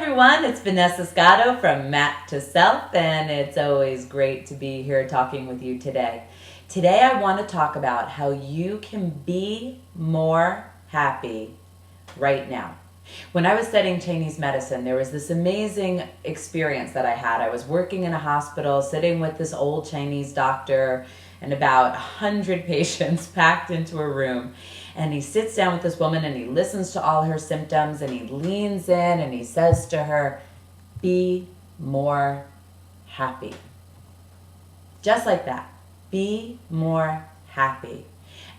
everyone, it's Vanessa Scotto from Mat to Self, and it's always great to be here talking with you today. Today I want to talk about how you can be more happy right now. When I was studying Chinese medicine, there was this amazing experience that I had. I was working in a hospital, sitting with this old Chinese doctor and about 100 patients packed into a room. And he sits down with this woman and he listens to all her symptoms and he leans in and he says to her, "Be more happy." Just like that. Be more happy.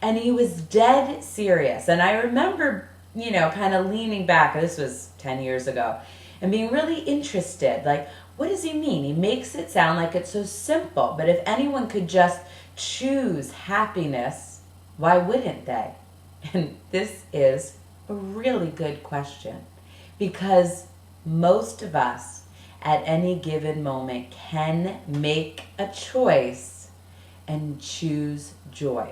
And he was dead serious. And I remember, kind of leaning back, this was 10 years ago, and being really interested. Like, what does he mean? He makes it sound like it's so simple. But if anyone could just choose happiness, why wouldn't they? And this is a really good question, because most of us at any given moment can make a choice and choose joy.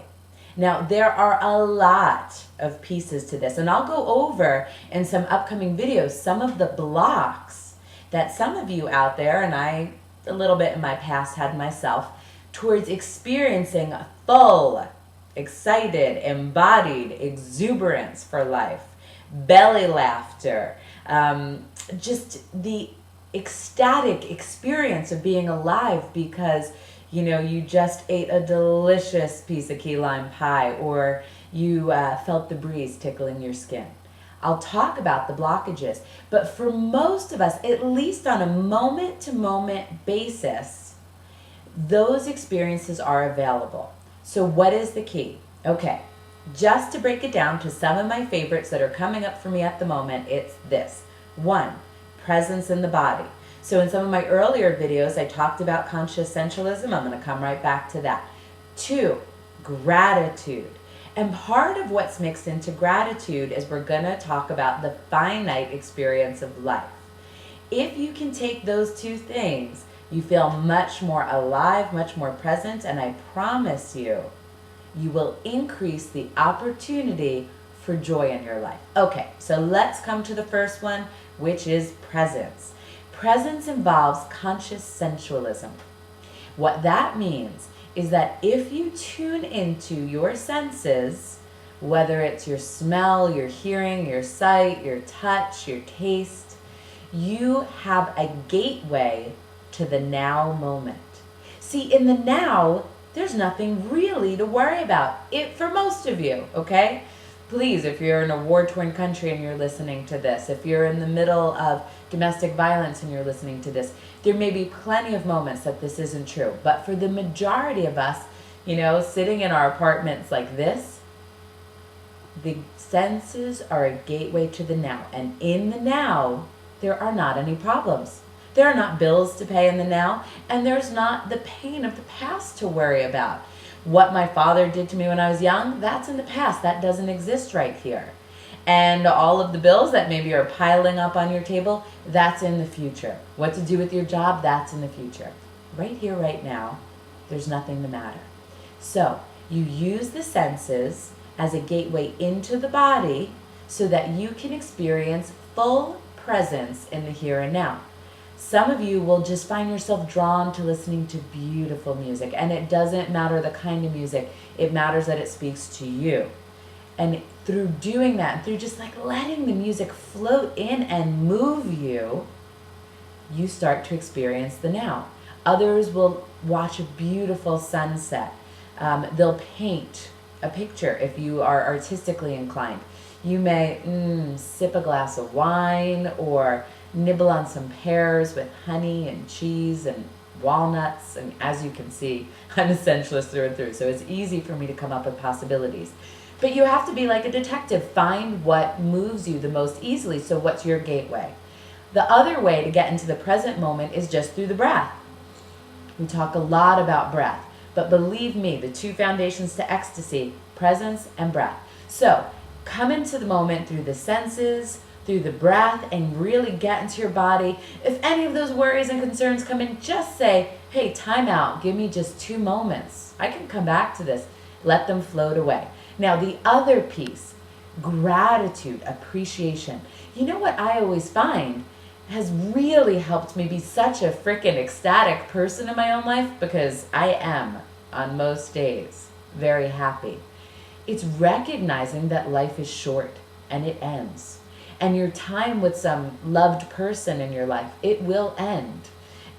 Now, there are a lot of pieces to this, and I'll go over in some upcoming videos some of the blocks that some of you out there, and I a little bit in my past had myself, towards experiencing a full, excited, embodied exuberance for life, belly laughter, just the ecstatic experience of being alive because you just ate a delicious piece of key lime pie, or you felt the breeze tickling your skin. I'll talk about the blockages, but for most of us, at least on a moment-to-moment basis, those experiences are available. So what is the key? Okay, just to break it down to some of my favorites that are coming up for me at the moment, it's this. 1, presence in the body. So in some of my earlier videos, I talked about conscious sensualism. I'm going to come right back to that. 2, gratitude. And part of what's mixed into gratitude is we're going to talk about the finite experience of life. If you can take those two things, you feel much more alive, much more present, and I promise you, you will increase the opportunity for joy in your life. Okay, so let's come to the first one, which is presence. Presence involves conscious sensualism. What that means is that if you tune into your senses, whether it's your smell, your hearing, your sight, your touch, your taste, you have a gateway to the now moment. See, in the now, there's nothing really to worry about. For most of you, okay? Please, if you're in a war-torn country and you're listening to this, if you're in the middle of domestic violence and you're listening to this, there may be plenty of moments that this isn't true. But for the majority of us, sitting in our apartments like this, the senses are a gateway to the now. And in the now, there are not any problems. There are not bills to pay in the now, and there's not the pain of the past to worry about. What my father did to me when I was young, that's in the past. That doesn't exist right here. And all of the bills that maybe are piling up on your table, that's in the future. What to do with your job, that's in the future. Right here, right now, there's nothing to matter. So you use the senses as a gateway into the body so that you can experience full presence in the here and now. Some of you will just find yourself drawn to listening to beautiful music, and it doesn't matter the kind of music. It matters that it speaks to you. And through doing that, through just like letting the music float in and move you, you start to experience the now. Others will watch a beautiful sunset. They'll paint a picture if you are artistically inclined. You may sip a glass of wine or nibble on some pears with honey and cheese and walnuts. And as you can see, I'm a sensualist through and through, so it's easy for me to come up with possibilities. But you have to be like a detective. Find what moves you the most easily. So what's your gateway? The other way to get into the present moment is just through the breath. We talk a lot about breath, but believe me, the two foundations to ecstasy, presence and breath. So come into the moment through the senses, through the breath, and really get into your body. If any of those worries and concerns come in, just say, hey, time out. Give me just 2 moments. I can come back to this. Let them float away. Now, the other piece, gratitude, appreciation. You know what I always find has really helped me be such a freaking ecstatic person in my own life, because I am, on most days, very happy. It's recognizing that life is short and it ends. And your time with some loved person in your life, it will end.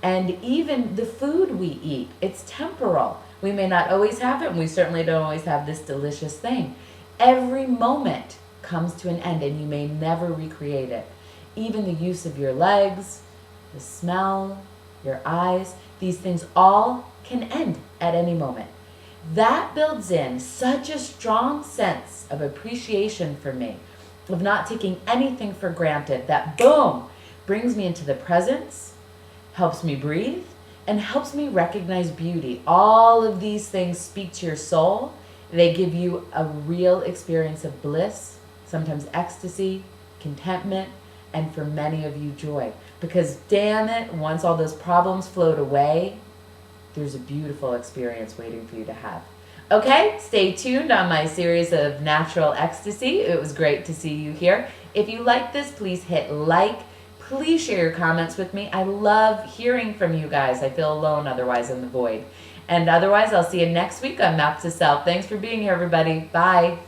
And even the food we eat, it's temporal. We may not always have it, and we certainly don't always have this delicious thing. Every moment comes to an end, and you may never recreate it. Even the use of your legs, the smell, your eyes, these things all can end at any moment. That builds in such a strong sense of appreciation for me, of not taking anything for granted, that boom, brings me into the presence, helps me breathe, and helps me recognize beauty. All of these things speak to your soul. They give you a real experience of bliss, sometimes ecstasy, contentment, and for many of you, joy. Because damn it, once all those problems float away, there's a beautiful experience waiting for you to have. Okay, stay tuned on my series of natural ecstasy. It was great to see you here. If you like this, please hit like. Please share your comments with me. I love hearing from you guys. I feel alone otherwise in the void. And otherwise, I'll see you next week on Map to Self. Thanks for being here, everybody. Bye.